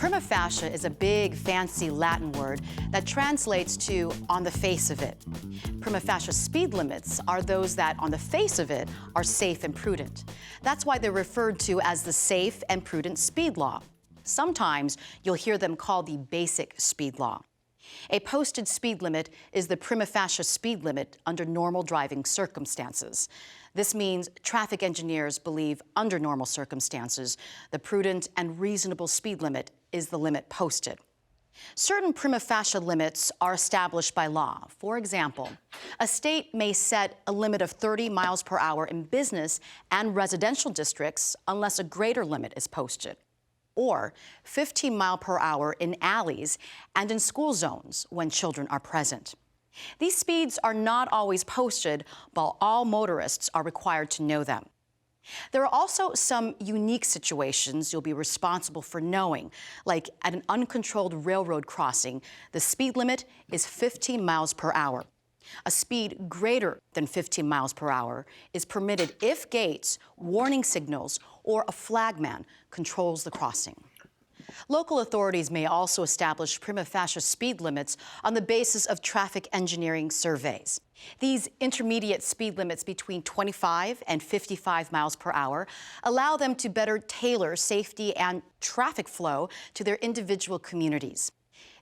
Prima facie is a big, fancy Latin word that translates to on the face of it. Prima facie speed limits are those that, on the face of it, are safe and prudent. That's why they're referred to as the safe and prudent speed law. Sometimes you'll hear them called the basic speed law. A posted speed limit is the prima facie speed limit under normal driving circumstances. This means traffic engineers believe under normal circumstances, the prudent and reasonable speed limit is the limit posted. Certain prima facie limits are established by law. For example, a state may set a limit of 30 miles per hour in business and residential districts unless a greater limit is posted, or 15 miles per hour in alleys and in school zones when children are present. These speeds are not always posted, while all motorists are required to know them. There are also some unique situations you'll be responsible for knowing, like at an uncontrolled railroad crossing, the speed limit is 15 miles per hour. A speed greater than 15 miles per hour is permitted if gates, warning signals, or a flagman controls the crossing. Local authorities may also establish prima facie speed limits on the basis of traffic engineering surveys. These intermediate speed limits between 25 and 55 miles per hour allow them to better tailor safety and traffic flow to their individual communities.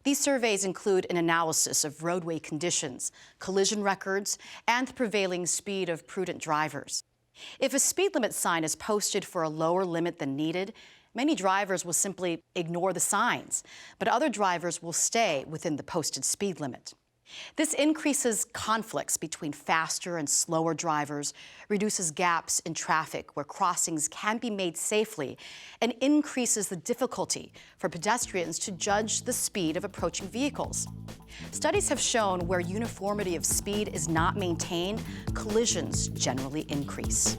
These surveys include an analysis of roadway conditions, collision records, and the prevailing speed of prudent drivers. If a speed limit sign is posted for a lower limit than needed, many drivers will simply ignore the signs, but other drivers will stay within the posted speed limit. This increases conflicts between faster and slower drivers, reduces gaps in traffic where crossings can be made safely, and increases the difficulty for pedestrians to judge the speed of approaching vehicles. Studies have shown where uniformity of speed is not maintained, collisions generally increase.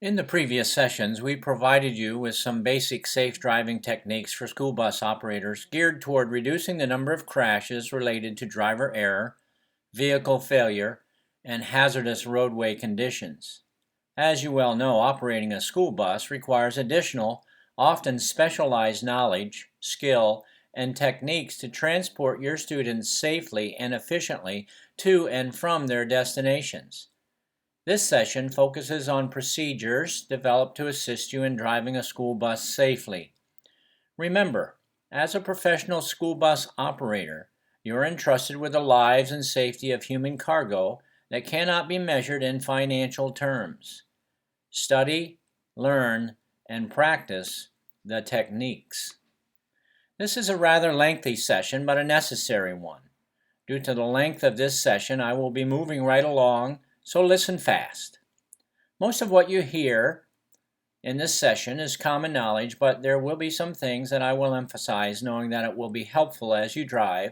In the previous sessions, we provided you with some basic safe driving techniques for school bus operators geared toward reducing the number of crashes related to driver error, vehicle failure, and hazardous roadway conditions. As you well know, operating a school bus requires additional, often specialized knowledge, skill, and techniques to transport your students safely and efficiently to and from their destinations. This session focuses on procedures developed to assist you in driving a school bus safely. Remember, as a professional school bus operator, you are entrusted with the lives and safety of human cargo that cannot be measured in financial terms. Study, learn, and practice the techniques. This is a rather lengthy session, but a necessary one. Due to the length of this session, I will be moving right along, so listen fast. Most of what you hear in this session is common knowledge, but there will be some things that I will emphasize, knowing that it will be helpful as you drive,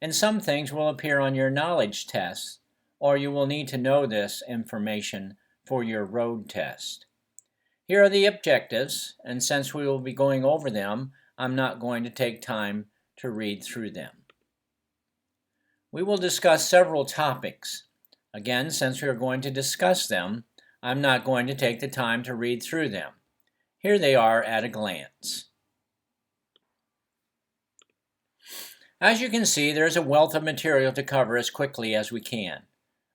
and some things will appear on your knowledge tests, or you will need to know this information for your road test. Here are the objectives, and since we will be going over them, I'm not going to take time to read through them. We will discuss several topics. Again, since we are going to discuss them, I'm not going to take the time to read through them. Here they are at a glance. As you can see, there is a wealth of material to cover as quickly as we can.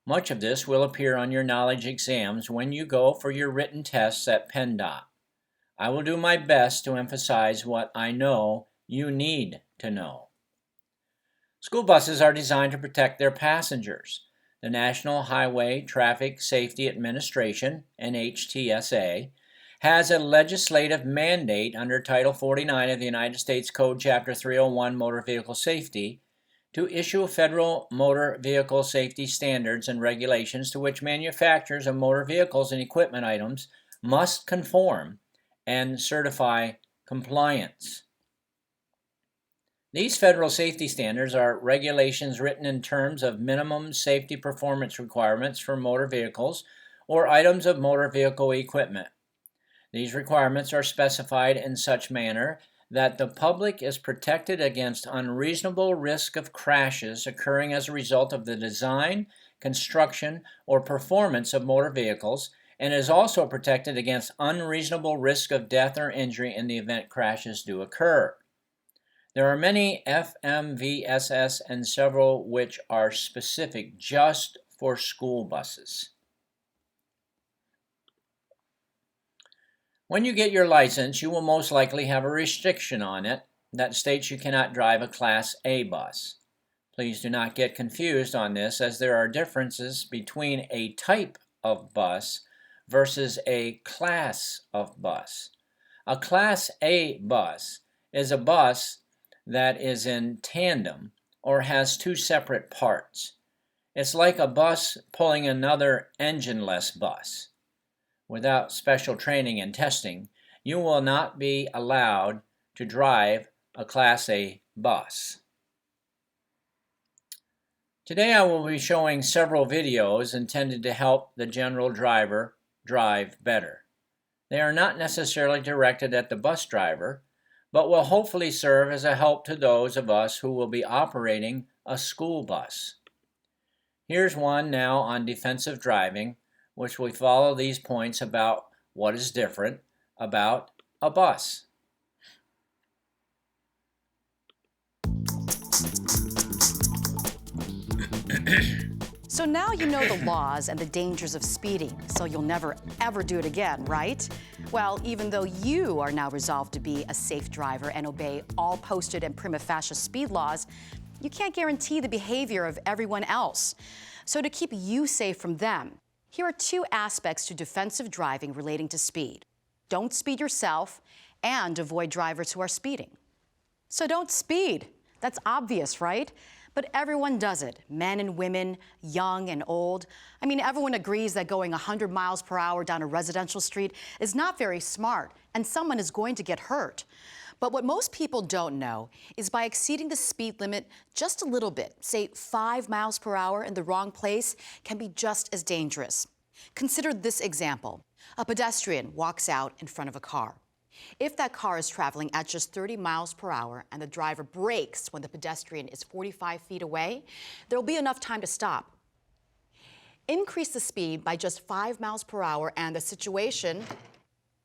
Much of this will appear on your knowledge exams when you go for your written tests at PennDOT. I will do my best to emphasize what I know you need to know. School buses are designed to protect their passengers. The National Highway Traffic Safety Administration, NHTSA, has a legislative mandate under Title 49 of the United States Code, Chapter 301, Motor Vehicle Safety, to issue federal motor vehicle safety standards and regulations to which manufacturers of motor vehicles and equipment items must conform and certify compliance. These federal safety standards are regulations written in terms of minimum safety performance requirements for motor vehicles or items of motor vehicle equipment. These requirements are specified in such manner that the public is protected against unreasonable risk of crashes occurring as a result of the design, construction, or performance of motor vehicles, and is also protected against unreasonable risk of death or injury in the event crashes do occur. There are many FMVSS and several which are specific just for school buses. When you get your license, you will most likely have a restriction on it that states you cannot drive a Class A bus. Please do not get confused on this, as there are differences between a type of bus versus a class of bus. A Class A bus is a bus that is in tandem or has two separate parts. It's like a bus pulling another engine-less bus. Without special training and testing, you will not be allowed to drive a Class A bus. Today I will be showing several videos intended to help the general driver drive better. They are not necessarily directed at the bus driver, but will hopefully serve as a help to those of us who will be operating a school bus. Here's one now on defensive driving, which will follow these points about what is different about a bus. So now you know the laws and the dangers of speeding, so you'll never ever do it again, right? Well, even though you are now resolved to be a safe driver and obey all posted and prima facie speed laws, you can't guarantee the behavior of everyone else. So to keep you safe from them, here are two aspects to defensive driving relating to speed. Don't speed yourself and avoid drivers who are speeding. So don't speed. That's obvious, right? But everyone does it, men and women, young and old. I mean, everyone agrees that going 100 miles per hour down a residential street is not very smart, and someone is going to get hurt. But what most people don't know is by exceeding the speed limit just a little bit, say 5 miles per hour in the wrong place, can be just as dangerous. Consider this example. A pedestrian walks out in front of a car. If that car is traveling at just 30 miles per hour and the driver brakes when the pedestrian is 45 feet away, there will be enough time to stop. Increase the speed by just 5 miles per hour and the situation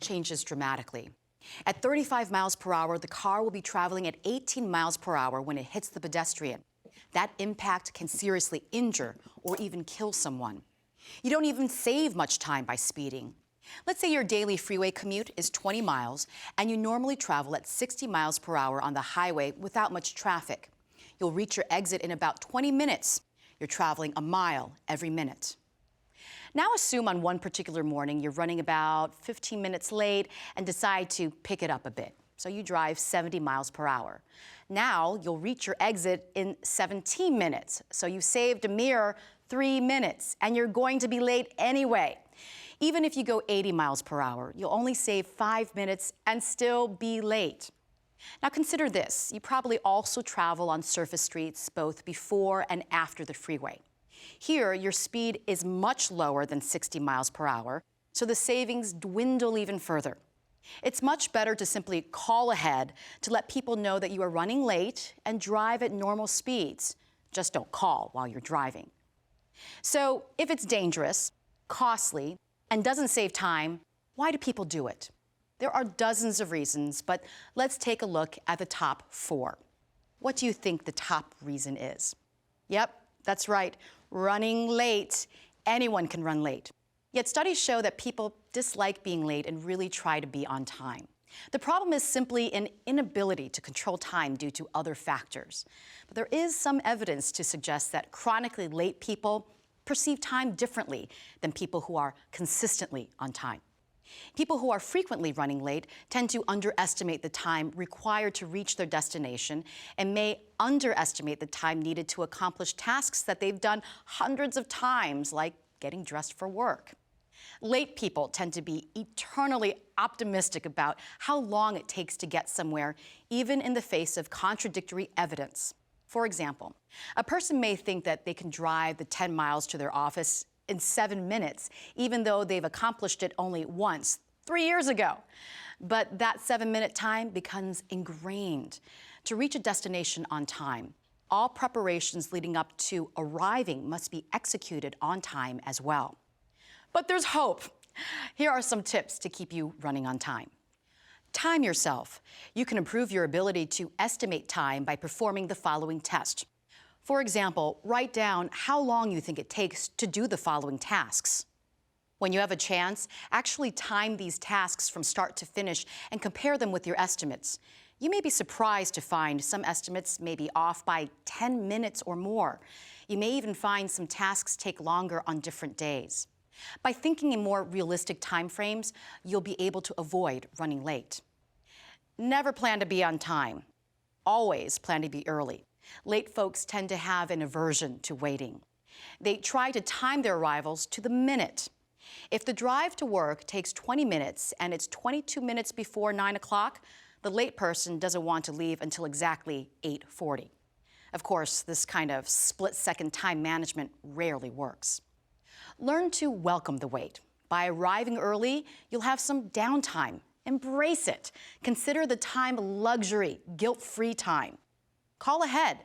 changes dramatically. At 35 miles per hour, the car will be traveling at 18 miles per hour when it hits the pedestrian. That impact can seriously injure or even kill someone. You don't even save much time by speeding. Let's say your daily freeway commute is 20 miles and you normally travel at 60 miles per hour on the highway without much traffic. You'll reach your exit in about 20 minutes. You're traveling a mile every minute. Now assume on one particular morning you're running about 15 minutes late and decide to pick it up a bit. So you drive 70 miles per hour. Now you'll reach your exit in 17 minutes. So you saved a mere 3 minutes and you're going to be late anyway. Even if you go 80 miles per hour, you'll only save 5 minutes and still be late. Now consider this. You probably also travel on surface streets both before and after the freeway. Here, your speed is much lower than 60 miles per hour, so the savings dwindle even further. It's much better to simply call ahead to let people know that you are running late and drive at normal speeds. Just don't call while you're driving. So if it's dangerous, costly, and doesn't save time, why do people do it? There are dozens of reasons, but let's take a look at the top 4. What do you think the top reason is? Yep, that's right, running late. Anyone can run late. Yet studies show that people dislike being late and really try to be on time. The problem is simply an inability to control time due to other factors. But there is some evidence to suggest that chronically late people perceive time differently than people who are consistently on time. People who are frequently running late tend to underestimate the time required to reach their destination and may underestimate the time needed to accomplish tasks that they've done hundreds of times, like getting dressed for work. Late people tend to be eternally optimistic about how long it takes to get somewhere, even in the face of contradictory evidence. For example, a person may think that they can drive the 10 miles to their office in 7 minutes, even though they've accomplished it only once 3 years ago. But that 7-minute time becomes ingrained. To reach a destination on time, all preparations leading up to arriving must be executed on time as well. But there's hope. Here are some tips to keep you running on time. Time yourself. You can improve your ability to estimate time by performing the following test. For example, write down how long you think it takes to do the following tasks. When you have a chance, actually time these tasks from start to finish and compare them with your estimates. You may be surprised to find some estimates may be off by 10 minutes or more. You may even find some tasks take longer on different days. By thinking in more realistic timeframes, you'll be able to avoid running late. Never plan to be on time. Always plan to be early. Late folks tend to have an aversion to waiting. They try to time their arrivals to the minute. If the drive to work takes 20 minutes and it's 22 minutes before 9 o'clock, the late person doesn't want to leave until exactly 8:40. Of course, this kind of split-second time management rarely works. Learn to welcome the wait. By arriving early, you'll have some downtime. Embrace it. Consider the time luxury, guilt-free time. Call ahead.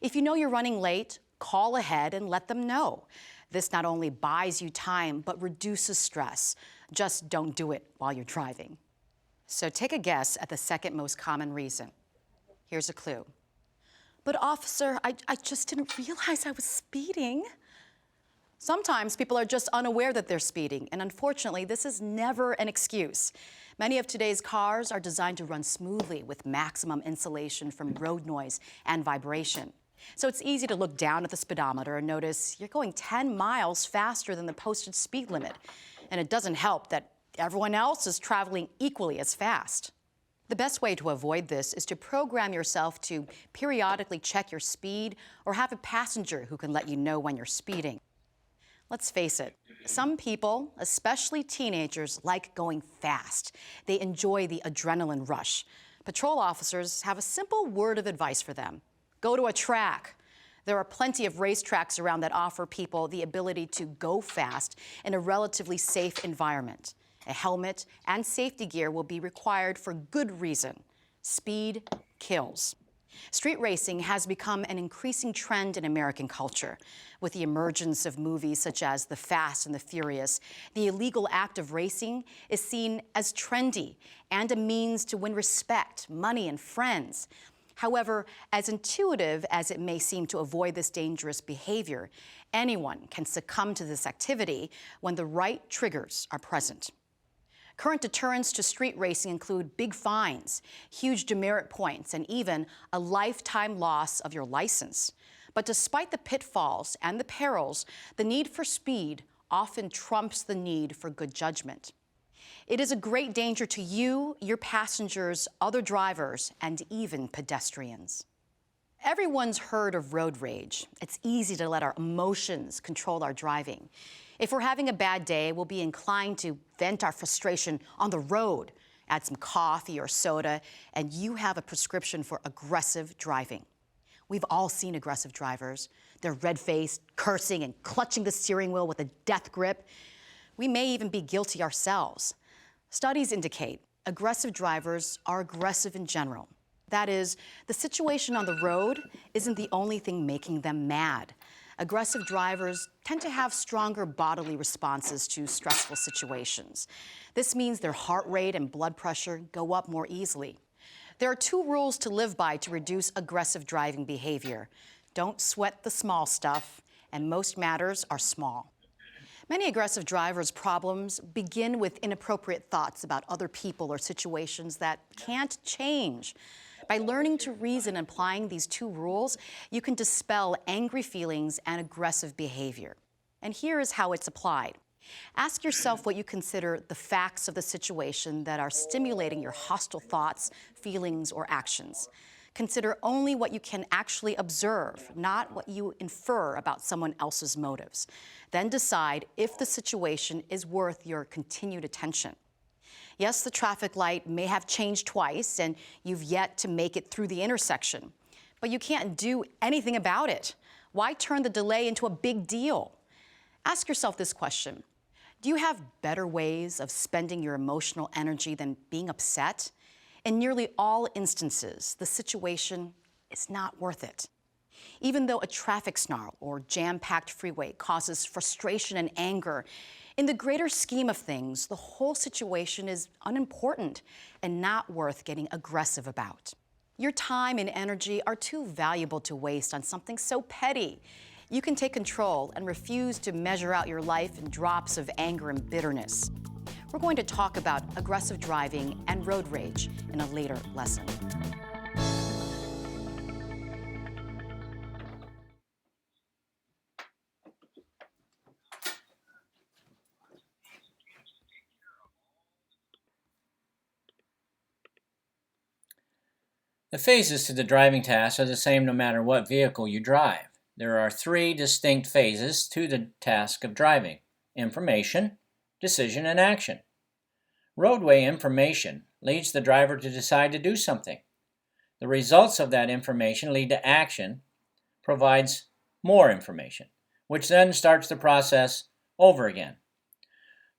If you know you're running late, call ahead and let them know. This not only buys you time, but reduces stress. Just don't do it while you're driving. So take a guess at the second most common reason. Here's a clue. But officer, I just didn't realize I was speeding. Sometimes people are just unaware that they're speeding, and unfortunately, this is never an excuse. Many of today's cars are designed to run smoothly with maximum insulation from road noise and vibration. So it's easy to look down at the speedometer and notice you're going 10 miles faster than the posted speed limit. And it doesn't help that everyone else is traveling equally as fast. The best way to avoid this is to program yourself to periodically check your speed or have a passenger who can let you know when you're speeding. Let's face it, some people, especially teenagers, like going fast. They enjoy the adrenaline rush. Patrol officers have a simple word of advice for them. Go to a track. There are plenty of racetracks around that offer people the ability to go fast in a relatively safe environment. A helmet and safety gear will be required for good reason. Speed kills. Street racing has become an increasing trend in American culture. With the emergence of movies such as The Fast and the Furious, the illegal act of racing is seen as trendy and a means to win respect, money, and friends. However, as intuitive as it may seem to avoid this dangerous behavior, anyone can succumb to this activity when the right triggers are present. Current deterrents to street racing include big fines, huge demerit points, and even a lifetime loss of your license. But despite the pitfalls and the perils, the need for speed often trumps the need for good judgment. It is a great danger to you, your passengers, other drivers, and even pedestrians. Everyone's heard of road rage. It's easy to let our emotions control our driving. If we're having a bad day, we'll be inclined to vent our frustration on the road, add some coffee or soda, and you have a prescription for aggressive driving. We've all seen aggressive drivers. They're red-faced, cursing, and clutching the steering wheel with a death grip. We may even be guilty ourselves. Studies indicate aggressive drivers are aggressive in general. That is, the situation on the road isn't the only thing making them mad. Aggressive drivers tend to have stronger bodily responses to stressful situations. This means their heart rate and blood pressure go up more easily. There are 2 rules to live by to reduce aggressive driving behavior. Don't sweat the small stuff, and most matters are small. Many aggressive drivers' problems begin with inappropriate thoughts about other people or situations that can't change. By learning to reason and applying these 2 rules, you can dispel angry feelings and aggressive behavior. And here is how it's applied. Ask yourself what you consider the facts of the situation that are stimulating your hostile thoughts, feelings, or actions. Consider only what you can actually observe, not what you infer about someone else's motives. Then decide if the situation is worth your continued attention. Yes, the traffic light may have changed twice and you've yet to make it through the intersection, but you can't do anything about it. Why turn the delay into a big deal? Ask yourself this question. Do you have better ways of spending your emotional energy than being upset? In nearly all instances, the situation is not worth it. Even though a traffic snarl or jam-packed freeway causes frustration and anger, in the greater scheme of things, the whole situation is unimportant and not worth getting aggressive about. Your time and energy are too valuable to waste on something so petty. You can take control and refuse to measure out your life in drops of anger and bitterness. We're going to talk about aggressive driving and road rage in a later lesson. The phases to the driving task are the same no matter what vehicle you drive. There are three distinct phases to the task of driving: information, decision, and action. Roadway information leads the driver to decide to do something. The results of that information lead to action, provides more information, which then starts the process over again.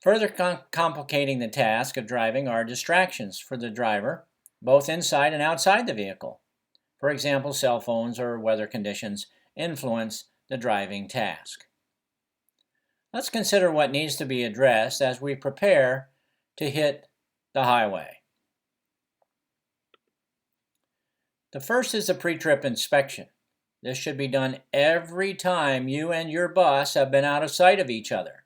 Further complicating the task of driving are distractions for the driver, both inside and outside the vehicle. For example, cell phones or weather conditions influence the driving task. Let's consider what needs to be addressed as we prepare to hit the highway. The first is the pre-trip inspection. This should be done every time you and your bus have been out of sight of each other.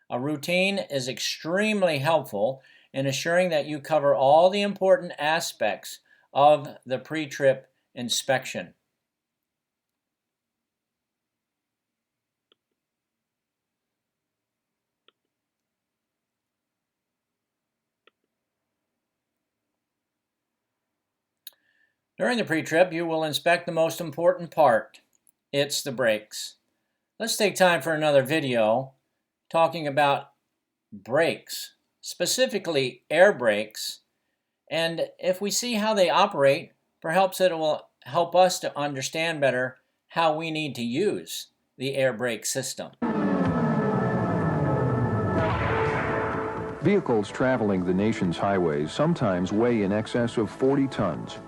A routine is extremely helpful in assuring that you cover all the important aspects of the pre-trip inspection. During the pre-trip, you will inspect the most important part. It's the brakes. Let's take time for another video talking about brakes, specifically air brakes, and if we see how they operate, perhaps it will help us to understand better how we need to use the air brake system. Vehicles traveling the nation's highways sometimes weigh in excess of 40 tons.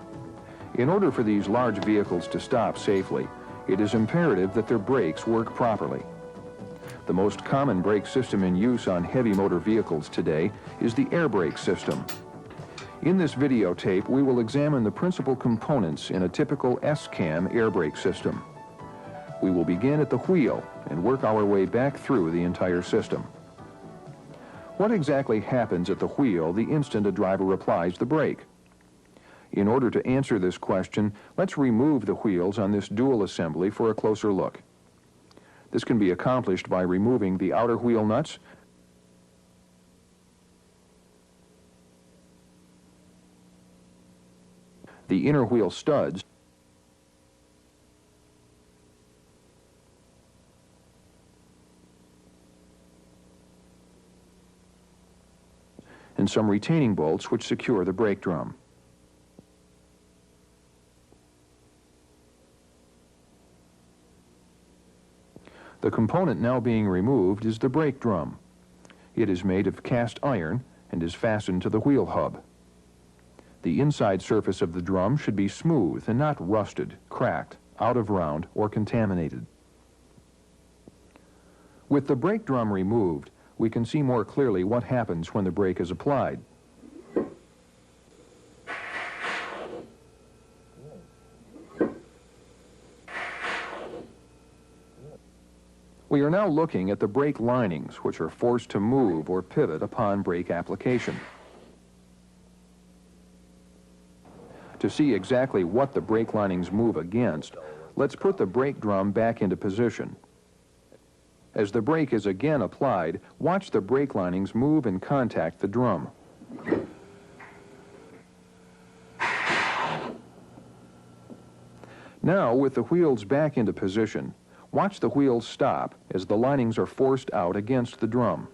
In order for these large vehicles to stop safely, it is imperative that their brakes work properly. The most common brake system in use on heavy motor vehicles today is the air brake system. In this videotape, we will examine the principal components in a typical S-cam air brake system. We will begin at the wheel and work our way back through the entire system. What exactly happens at the wheel the instant a driver applies the brake? In order to answer this question, let's remove the wheels on this dual assembly for a closer look. This can be accomplished by removing the outer wheel nuts, the inner wheel studs, and some retaining bolts which secure the brake drum. The component now being removed is the brake drum. It is made of cast iron and is fastened to the wheel hub. The inside surface of the drum should be smooth and not rusted, cracked, out of round, or contaminated. With the brake drum removed, we can see more clearly what happens when the brake is applied. We are now looking at the brake linings, which are forced to move or pivot upon brake application. To see exactly what the brake linings move against, let's put the brake drum back into position. As the brake is again applied, watch the brake linings move and contact the drum. Now, with the wheels back into position, watch the wheels stop as the linings are forced out against the drum.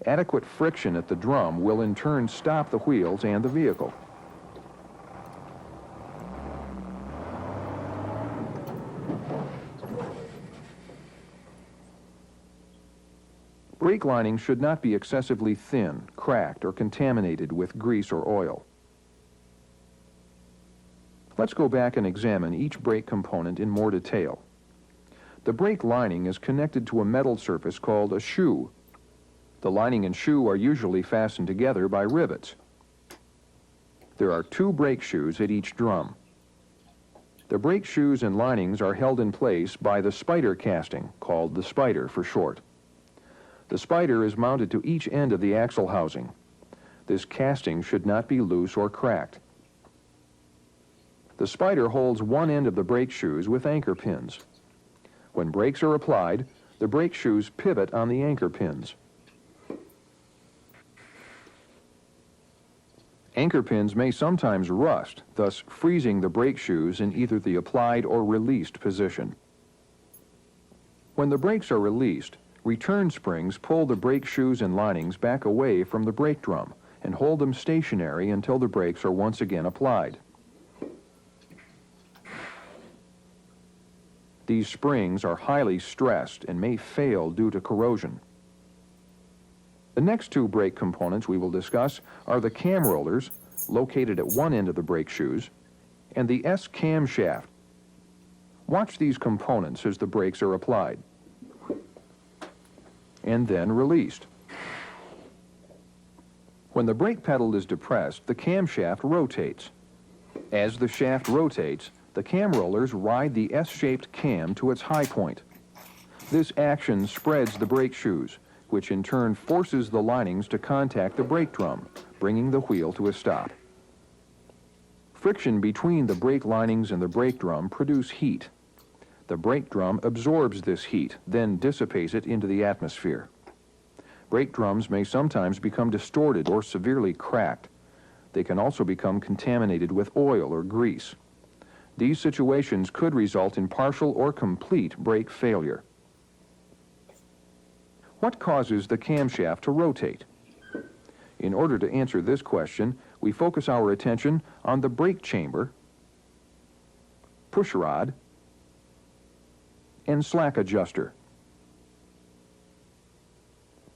Adequate friction at the drum will in turn stop the wheels and the vehicle. Brake linings should not be excessively thin, cracked, or contaminated with grease or oil. Let's go back and examine each brake component in more detail. The brake lining is connected to a metal surface called a shoe. The lining and shoe are usually fastened together by rivets. There are 2 brake shoes at each drum. The brake shoes and linings are held in place by the spider casting, called the spider for short. The spider is mounted to each end of the axle housing. This casting should not be loose or cracked. The spider holds one end of the brake shoes with anchor pins. When brakes are applied, the brake shoes pivot on the anchor pins. Anchor pins may sometimes rust, thus freezing the brake shoes in either the applied or released position. When the brakes are released, return springs pull the brake shoes and linings back away from the brake drum and hold them stationary until the brakes are once again applied. These springs are highly stressed and may fail due to corrosion. The next 2 brake components we will discuss are the cam rollers, located at one end of the brake shoes, and the S camshaft. Watch these components as the brakes are applied and then released. When the brake pedal is depressed, the camshaft rotates. As the shaft rotates, the cam rollers ride the S-shaped cam to its high point. This action spreads the brake shoes, which in turn forces the linings to contact the brake drum, bringing the wheel to a stop. Friction between the brake linings and the brake drum produce heat. The brake drum absorbs this heat, then dissipates it into the atmosphere. Brake drums may sometimes become distorted or severely cracked. They can also become contaminated with oil or grease. These situations could result in partial or complete brake failure. What causes the camshaft to rotate? In order to answer this question, we focus our attention on the brake chamber, push rod, and slack adjuster.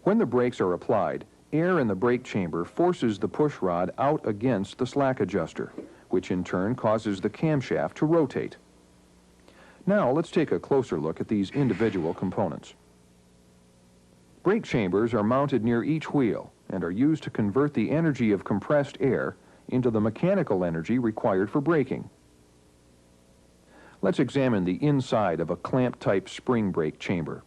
When the brakes are applied, air in the brake chamber forces the push rod out against the slack adjuster, which in turn causes the camshaft to rotate. Now let's take a closer look at these individual components. Brake chambers are mounted near each wheel and are used to convert the energy of compressed air into the mechanical energy required for braking. Let's examine the inside of a clamp-type spring brake chamber.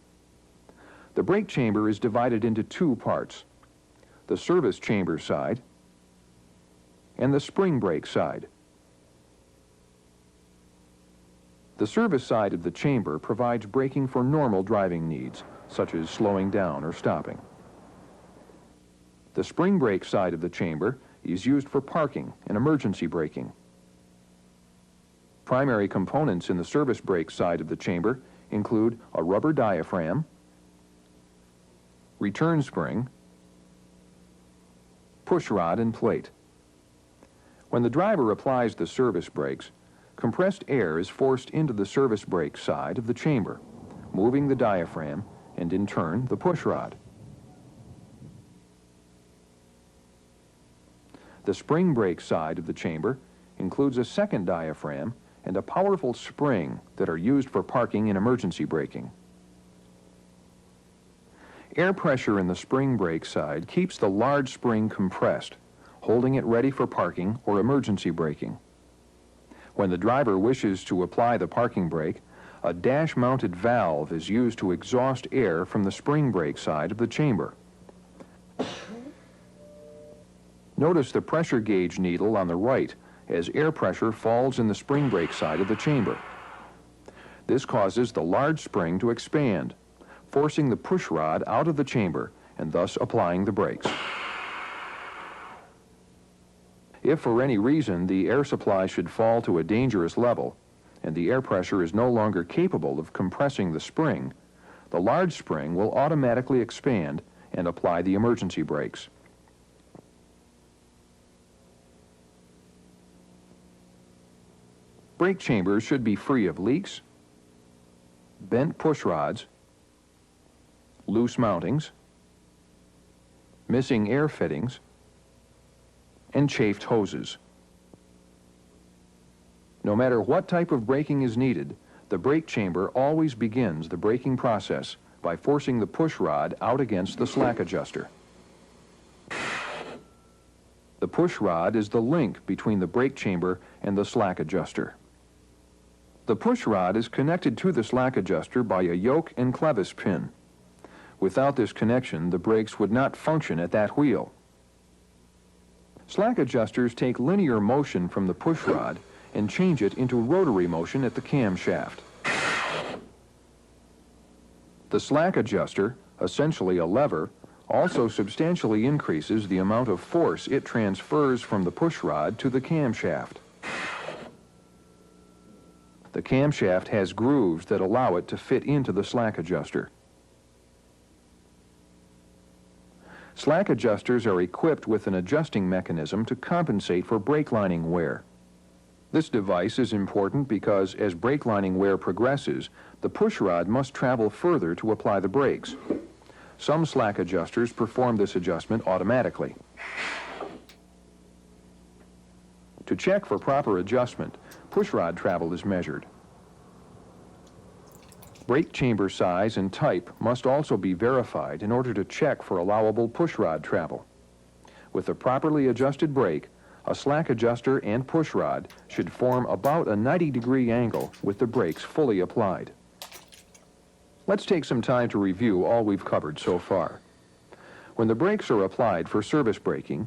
The brake chamber is divided into 2 parts: the service chamber side and the spring brake side. The service side of the chamber provides braking for normal driving needs, such as slowing down or stopping. The spring brake side of the chamber is used for parking and emergency braking. Primary components in the service brake side of the chamber include a rubber diaphragm, return spring, push rod, and plate. When the driver applies the service brakes, compressed air is forced into the service brake side of the chamber, moving the diaphragm and in turn the push rod. The spring brake side of the chamber includes a second diaphragm and a powerful spring that are used for parking and emergency braking. Air pressure in the spring brake side keeps the large spring compressed, holding it ready for parking or emergency braking. When the driver wishes to apply the parking brake, a dash-mounted valve is used to exhaust air from the spring brake side of the chamber. Notice the pressure gauge needle on the right as air pressure falls in the spring brake side of the chamber. This causes the large spring to expand, forcing the push rod out of the chamber and thus applying the brakes. If for any reason the air supply should fall to a dangerous level and the air pressure is no longer capable of compressing the spring, the large spring will automatically expand and apply the emergency brakes. Brake chambers should be free of leaks, bent push rods, loose mountings, missing air fittings, and chafed hoses. No matter what type of braking is needed, the brake chamber always begins the braking process by forcing the push rod out against the slack adjuster. The push rod is the link between the brake chamber and the slack adjuster. The push rod is connected to the slack adjuster by a yoke and clevis pin. Without this connection, the brakes would not function at that wheel. Slack adjusters take linear motion from the push rod and change it into rotary motion at the camshaft. The slack adjuster, essentially a lever, also substantially increases the amount of force it transfers from the push rod to the camshaft. The camshaft has grooves that allow it to fit into the slack adjuster. Slack adjusters are equipped with an adjusting mechanism to compensate for brake lining wear. This device is important because as brake lining wear progresses, the push rod must travel further to apply the brakes. Some slack adjusters perform this adjustment automatically. To check for proper adjustment, push rod travel is measured. Brake chamber size and type must also be verified in order to check for allowable push rod travel. With a properly adjusted brake, a slack adjuster and push rod should form about a 90-degree angle with the brakes fully applied. Let's take some time to review all we've covered so far. When the brakes are applied for service braking,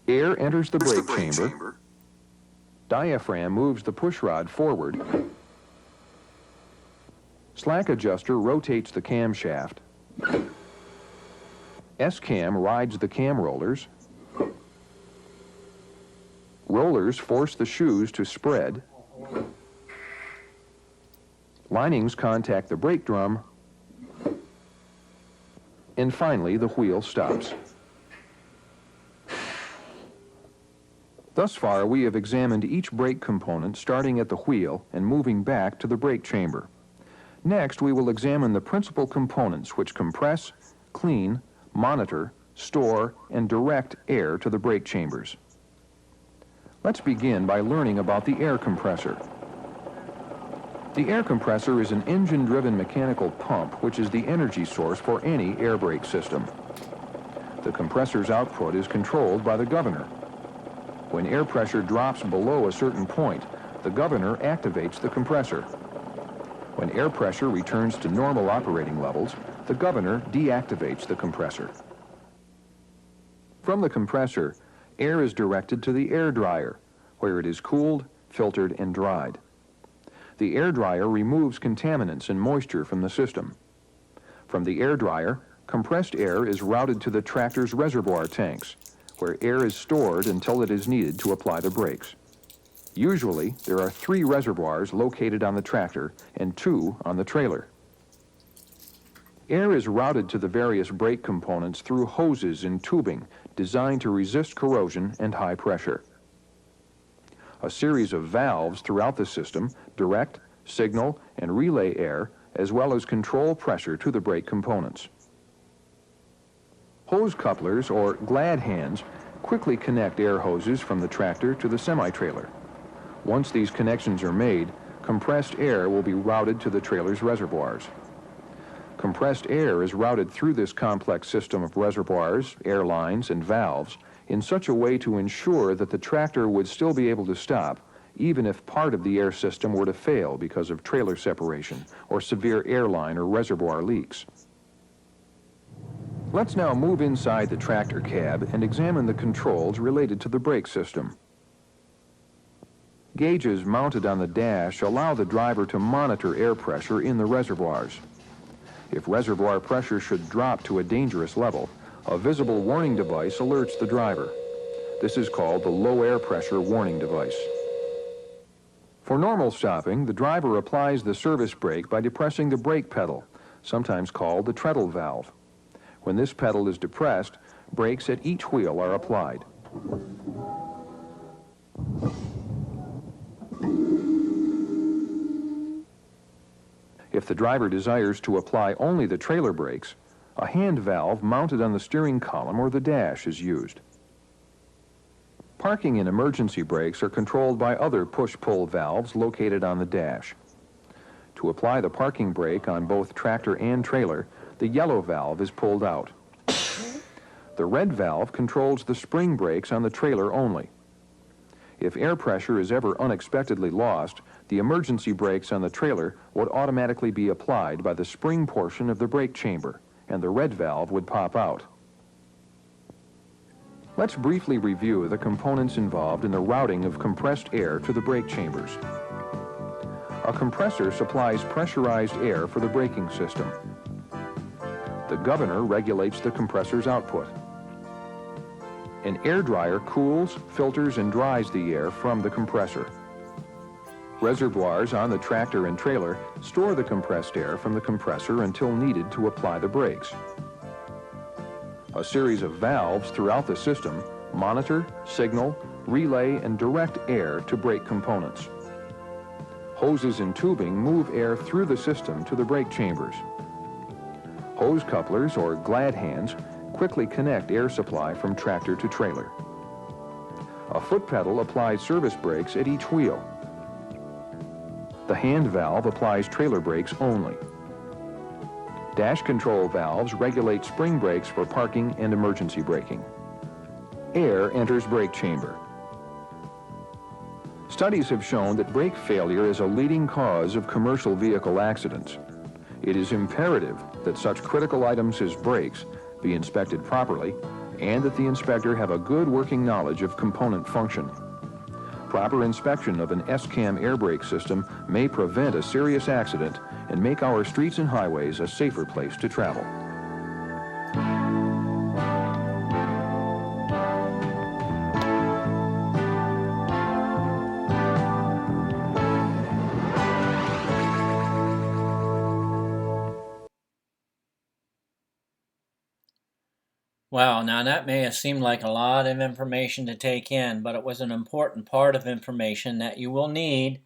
air enters the brake chamber, diaphragm moves the push rod forward, slack adjuster rotates the camshaft, S-cam rides the cam rollers, rollers force the shoes to spread, linings contact the brake drum, and finally the wheel stops. Thus far, we have examined each brake component starting at the wheel and moving back to the brake chamber. Next, we will examine the principal components which compress, clean, monitor, store, and direct air to the brake chambers. Let's begin by learning about the air compressor. The air compressor is an engine-driven mechanical pump which is the energy source for any air brake system. The compressor's output is controlled by the governor. When air pressure drops below a certain point, the governor activates the compressor. When air pressure returns to normal operating levels, the governor deactivates the compressor. From the compressor, air is directed to the air dryer, where it is cooled, filtered, and dried. The air dryer removes contaminants and moisture from the system. From the air dryer, compressed air is routed to the tractor's reservoir tanks, where air is stored until it is needed to apply the brakes. Usually, there are 3 reservoirs located on the tractor and 2 on the trailer. Air is routed to the various brake components through hoses and tubing designed to resist corrosion and high pressure. A series of valves throughout the system direct, signal, and relay air, as well as control pressure to the brake components. Hose couplers, or glad hands, quickly connect air hoses from the tractor to the semi-trailer. Once these connections are made, compressed air will be routed to the trailer's reservoirs. Compressed air is routed through this complex system of reservoirs, air lines, and valves in such a way to ensure that the tractor would still be able to stop even if part of the air system were to fail because of trailer separation or severe airline or reservoir leaks. Let's now move inside the tractor cab and examine the controls related to the brake system. Gauges mounted on the dash allow the driver to monitor air pressure in the reservoirs. If reservoir pressure should drop to a dangerous level, a visible warning device alerts the driver. This is called the low air pressure warning device. For normal stopping, the driver applies the service brake by depressing the brake pedal, sometimes called the treadle valve. When this pedal is depressed, brakes at each wheel are applied. If the driver desires to apply only the trailer brakes, A hand valve mounted on the steering column or the dash is used. Parking and emergency brakes are controlled by other push-pull valves located on the dash. To apply the parking brake on both tractor and trailer, the yellow valve is pulled out. The red valve controls the spring brakes on the trailer only. If air pressure is ever unexpectedly lost, the emergency brakes on the trailer would automatically be applied by the spring portion of the brake chamber, and the red valve would pop out. Let's briefly review the components involved in the routing of compressed air to the brake chambers. A compressor supplies pressurized air for the braking system. The governor regulates the compressor's output. An air dryer cools, filters, and dries the air from the compressor. Reservoirs on the tractor and trailer store the compressed air from the compressor until needed to apply the brakes. A series of valves throughout the system monitor, signal, relay, and direct air to brake components. Hoses and tubing move air through the system to the brake chambers. Hose couplers, or glad hands, quickly connect air supply from tractor to trailer. A foot pedal applies service brakes at each wheel. The hand valve applies trailer brakes only. Dash control valves regulate spring brakes for parking and emergency braking. Air enters brake chamber. Studies have shown that brake failure is a leading cause of commercial vehicle accidents. It is imperative that such critical items as brakes be inspected properly and that the inspector have a good working knowledge of component function. Proper inspection of an S-Cam air brake system may prevent a serious accident and make our streets and highways a safer place to travel. Wow, now that may have seemed like a lot of information to take in, but it was an important part of information that you will need,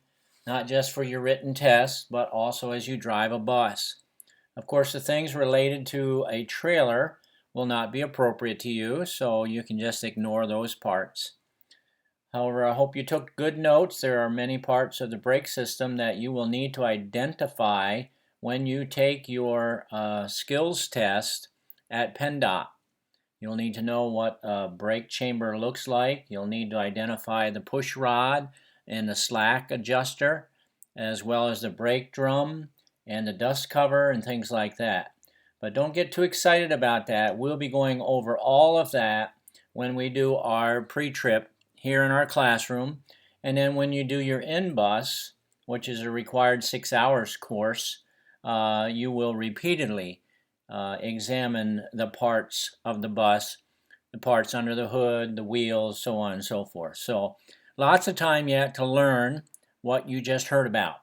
not just for your written tests, but also as you drive a bus. Of course, the things related to a trailer will not be appropriate to you, so you can just ignore those parts. However, I hope you took good notes. There are many parts of the brake system that you will need to identify when you take your skills test at PennDOT. You'll need to know what a brake chamber looks like. You'll need to identify the push rod and the slack adjuster, as well as the brake drum and the dust cover and things like that. But don't get too excited about that. We'll be going over all of that when we do our pre-trip here in our classroom. And then when you do your in-bus, which is a required 6 hours course, you will repeatedly examine the parts of the bus, the parts under the hood, the wheels, so on and so forth. So lots of time yet to learn what you just heard about.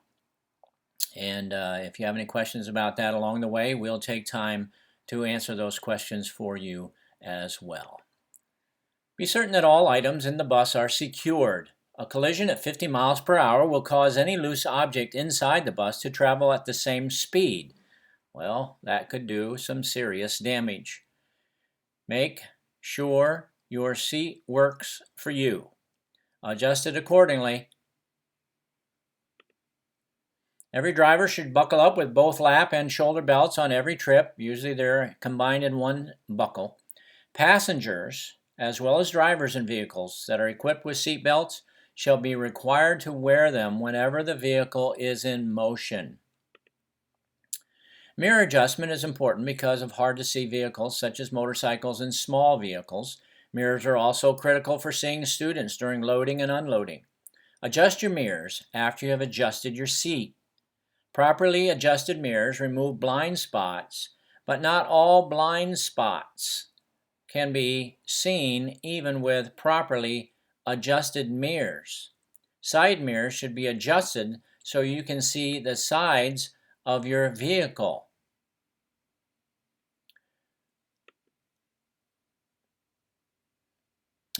And if you have any questions about that along the way, we'll take time to answer those questions for you as well. Be certain that all items in the bus are secured. A collision at 50 miles per hour will cause any loose object inside the bus to travel at the same speed. Well, that could do some serious damage. Make sure your seat works for you. Adjust it accordingly. Every driver should buckle up with both lap and shoulder belts on every trip. Usually they're combined in one buckle. Passengers, as well as drivers in vehicles that are equipped with seat belts, shall be required to wear them whenever the vehicle is in motion. Mirror adjustment is important because of hard-to-see vehicles such as motorcycles and small vehicles. Mirrors are also critical for seeing students during loading and unloading. Adjust your mirrors after you have adjusted your seat. Properly adjusted mirrors remove blind spots, but not all blind spots can be seen even with properly adjusted mirrors. Side mirrors should be adjusted so you can see the sides of your vehicle.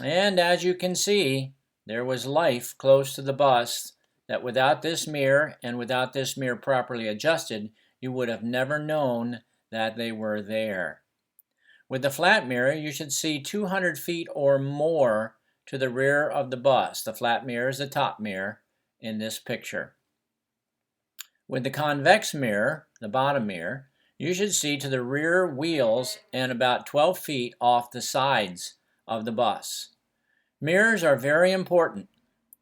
And as you can see, there was life close to the bus that without this mirror and without this mirror properly adjusted, you would have never known that they were there. With the flat mirror, you should see 200 feet or more to the rear of the bus. The flat mirror is the top mirror in this picture. With the convex mirror, the bottom mirror, you should see to the rear wheels and about 12 feet off the sides of the bus. Mirrors are very important.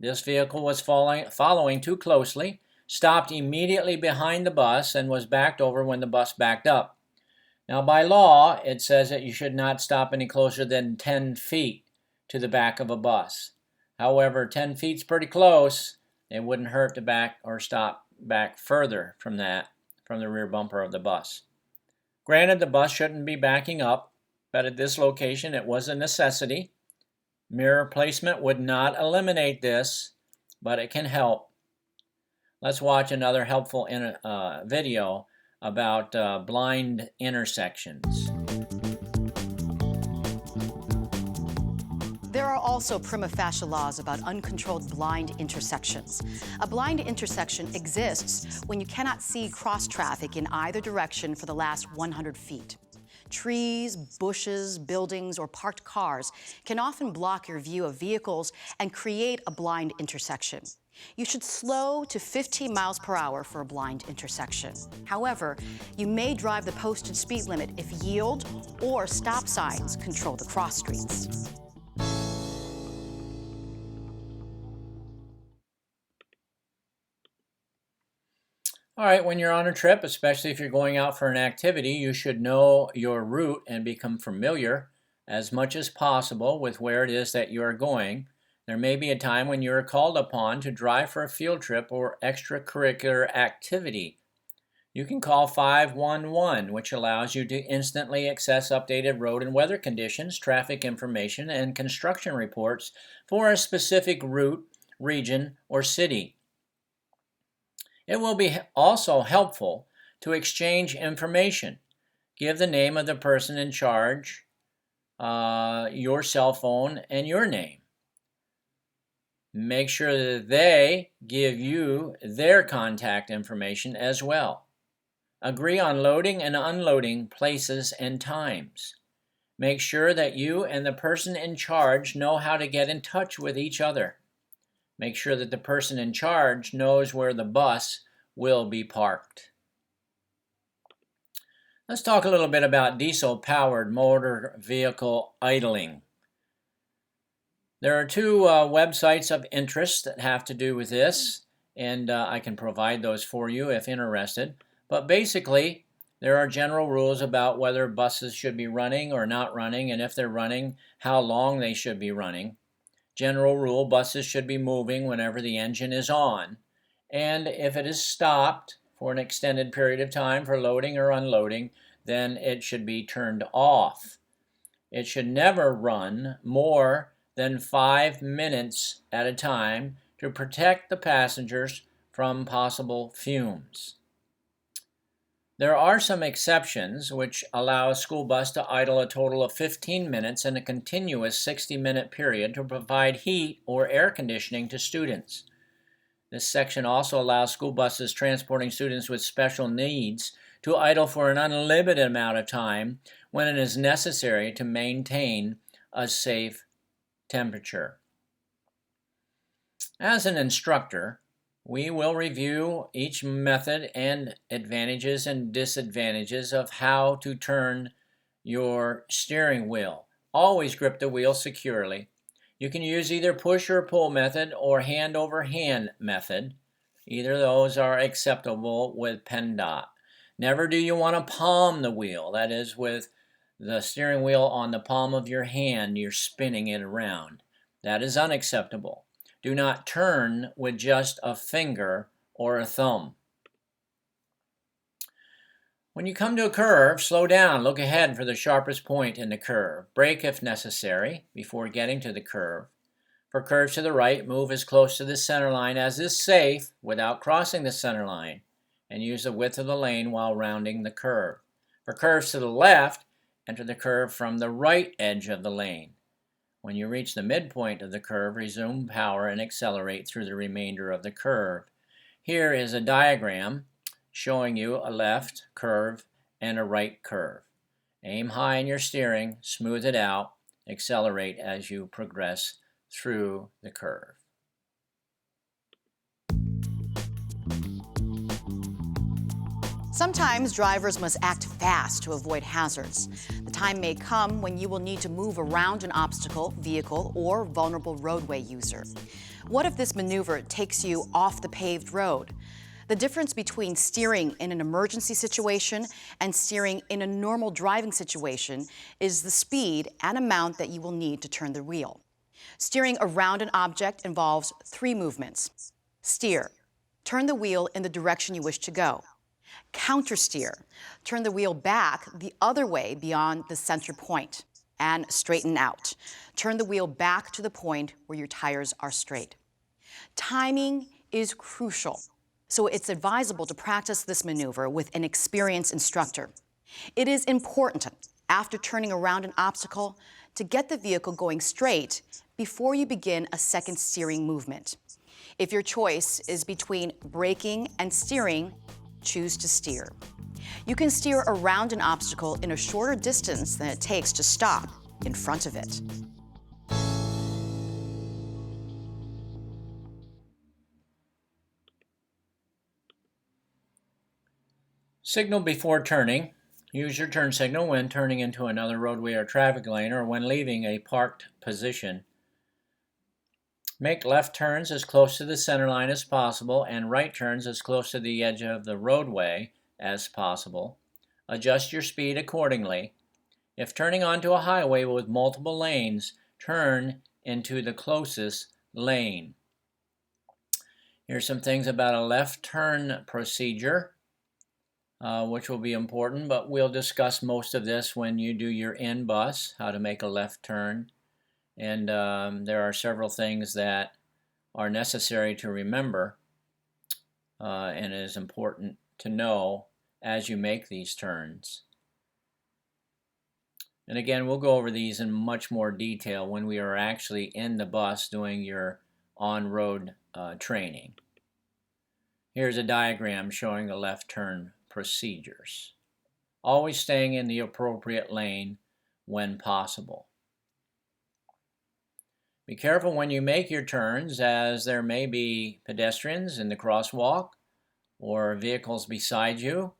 This vehicle was following too closely, stopped immediately behind the bus, and was backed over when the bus backed up. Now, by law, it says that you should not stop any closer than 10 feet to the back of a bus. However, 10 feet's pretty close. It wouldn't hurt to back or stop back further from that, from the rear bumper of the bus. Granted, the bus shouldn't be backing up, but at this location it was a necessity. Mirror placement would not eliminate this, but it can help. Let's watch another helpful video about blind intersections. There are also prima facie laws about uncontrolled blind intersections. A blind intersection exists when you cannot see cross traffic in either direction for the last 100 feet. Trees, bushes, buildings, or parked cars can often block your view of vehicles and create a blind intersection. You should slow to 15 miles per hour for a blind intersection. However, you may drive the posted speed limit if yield or stop signs control the cross streets. All right, when you're on a trip, especially if you're going out for an activity, you should know your route and become familiar as much as possible with where it is that you are going. There may be a time when you are called upon to drive for a field trip or extracurricular activity. You can call 511, which allows you to instantly access updated road and weather conditions, traffic information, and construction reports for a specific route, region, or city. It will be also helpful to exchange information. Give the name of the person in charge, your cell phone, and your name. Make sure that they give you their contact information as well. Agree on loading and unloading places and times. Make sure that you and the person in charge know how to get in touch with each other. Make sure that the person in charge knows where the bus will be parked. Let's talk a little bit about diesel-powered motor vehicle idling. There are two websites of interest that have to do with this, and I can provide those for you if interested. But basically, there are general rules about whether buses should be running or not running, and if they're running, how long they should be running. General rule, buses should be moving whenever the engine is on. And if it is stopped for an extended period of time for loading or unloading, then it should be turned off. It should never run more than 5 minutes at a time to protect the passengers from possible fumes. There are some exceptions which allow a school bus to idle a total of 15 minutes in a continuous 60-minute period to provide heat or air conditioning to students. This section also allows school buses transporting students with special needs to idle for an unlimited amount of time when it is necessary to maintain a safe temperature. As an instructor, we will review each method and advantages and disadvantages of how to turn your steering wheel. Always grip the wheel securely. You can use either push or pull method or hand over hand method. Either of those are acceptable with PennDOT. Never do you want to palm the wheel. That is, with the steering wheel on the palm of your hand, you're spinning it around. That is unacceptable. Do not turn with just a finger or a thumb. When you come to a curve, slow down. Look ahead for the sharpest point in the curve. Brake if necessary before getting to the curve. For curves to the right, move as close to the center line as is safe without crossing the center line, and use the width of the lane while rounding the curve. For curves to the left, enter the curve from the right edge of the lane. When you reach the midpoint of the curve, resume power and accelerate through the remainder of the curve. Here is a diagram showing you a left curve and a right curve. Aim high in your steering, smooth it out, accelerate as you progress through the curve. Sometimes drivers must act fast to avoid hazards. The time may come when you will need to move around an obstacle, vehicle, or vulnerable roadway user. What if this maneuver takes you off the paved road? The difference between steering in an emergency situation and steering in a normal driving situation is the speed and amount that you will need to turn the wheel. Steering around an object involves 3 movements. Steer, turn the wheel in the direction you wish to go. Countersteer, turn the wheel back the other way beyond the center point. And straighten out, turn the wheel back to the point where your tires are straight. Timing is crucial, so it's advisable to practice this maneuver with an experienced instructor. It is important, after turning around an obstacle, to get the vehicle going straight before you begin a second steering movement. If your choice is between braking and steering, choose to steer. You can steer around an obstacle in a shorter distance than it takes to stop in front of it. Signal before turning. Use your turn signal when turning into another roadway or traffic lane or when leaving a parked position. Make left turns as close to the center line as possible and right turns as close to the edge of the roadway as possible. Adjust your speed accordingly. If turning onto a highway with multiple lanes, turn into the closest lane. Here's some things about a left turn procedure, which will be important, but we'll discuss most of this when you do your in-bus, how to make a left turn. And there are several things that are necessary to remember, and it is important to know as you make these turns. And again, we'll go over these in much more detail when we are actually in the bus doing your on-road training. Here's a diagram showing the left turn procedures. Always staying in the appropriate lane when possible. Be careful when you make your turns, as there may be pedestrians in the crosswalk or vehicles beside you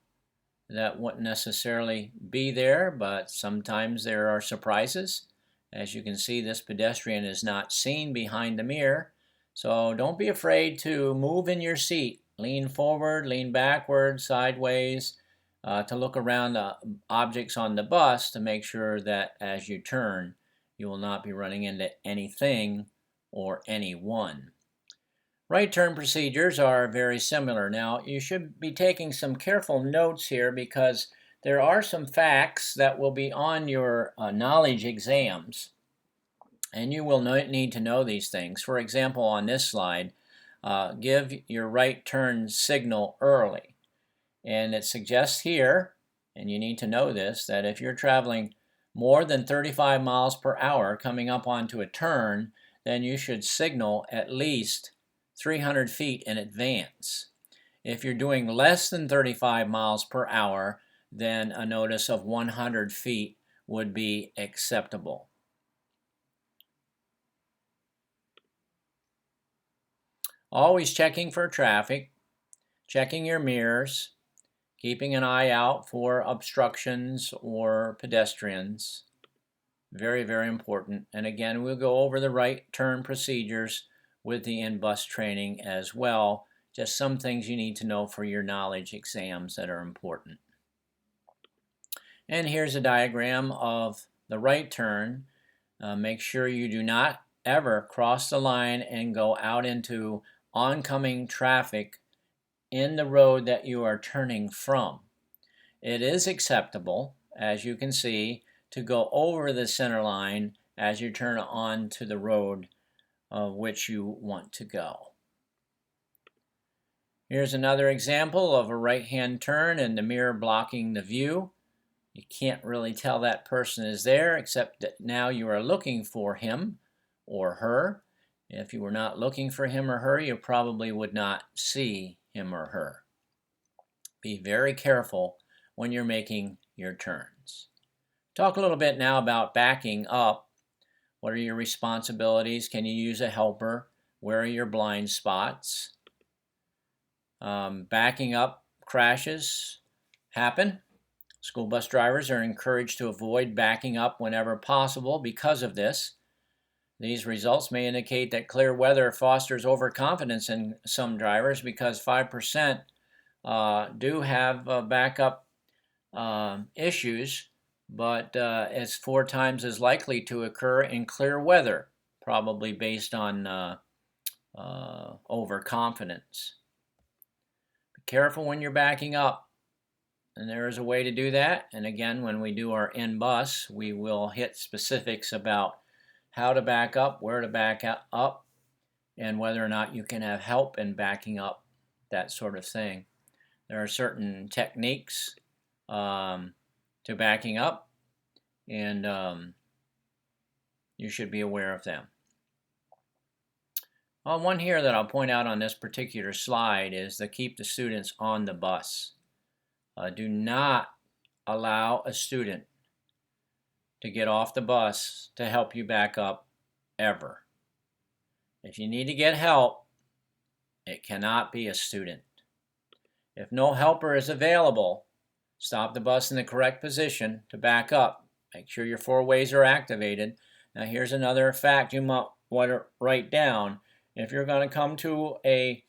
that wouldn't necessarily be there, but sometimes there are surprises. As you can see, this pedestrian is not seen behind the mirror, so don't be afraid to move in your seat. Lean forward, lean backward, sideways, to look around the objects on the bus to make sure that as you turn, you will not be running into anything or anyone. Right turn procedures are very similar. Now, you should be taking some careful notes here because there are some facts that will be on your knowledge exams, and you will need to know these things. For example, on this slide, give your right turn signal early. And it suggests here, and you need to know this, that if you're traveling more than 35 miles per hour coming up onto a turn, then you should signal at least 300 feet in advance. If you're doing less than 35 miles per hour, then a notice of 100 feet would be acceptable. Always checking for traffic, checking your mirrors, keeping an eye out for obstructions or pedestrians. Very, very important. And again, we'll go over the right turn procedures with the in-bus training as well. Just some things you need to know for your knowledge exams that are important. And here's a diagram of the right turn. Make sure you do not ever cross the line and go out into oncoming traffic in the road that you are turning from. It is acceptable, as you can see, to go over the center line as you turn on to the road which you want to go. Here's another example of a right-hand turn and the mirror blocking the view. You can't really tell that person is there, except that now you are looking for him or her. If you were not looking for him or her, you probably would not see him or her. Be very careful when you're making your turns. Talk a little bit now about backing up. What are your responsibilities? Can you use a helper? Where are your blind spots? Backing up crashes happen. School bus drivers are encouraged to avoid backing up whenever possible because of this. These results may indicate that clear weather fosters overconfidence in some drivers because 5% do have backup issues, but it's 4 times as likely to occur in clear weather, probably based on overconfidence. Be careful when you're backing up, and there is a way to do that. And again, when we do our in-bus, we will hit specifics about how to back up, where to back up, and whether or not you can have help in backing up, that sort of thing. There are certain techniques to backing up, and you should be aware of them. One here that I'll point out on this particular slide is to keep the students on the bus. Do not allow a student to get off the bus to help you back up ever. If you need to get help, it cannot be a student. If no helper is available, stop the bus in the correct position to back up. Make sure your 4 ways are activated. Now here's another fact you might want to write down. If you're going to come to a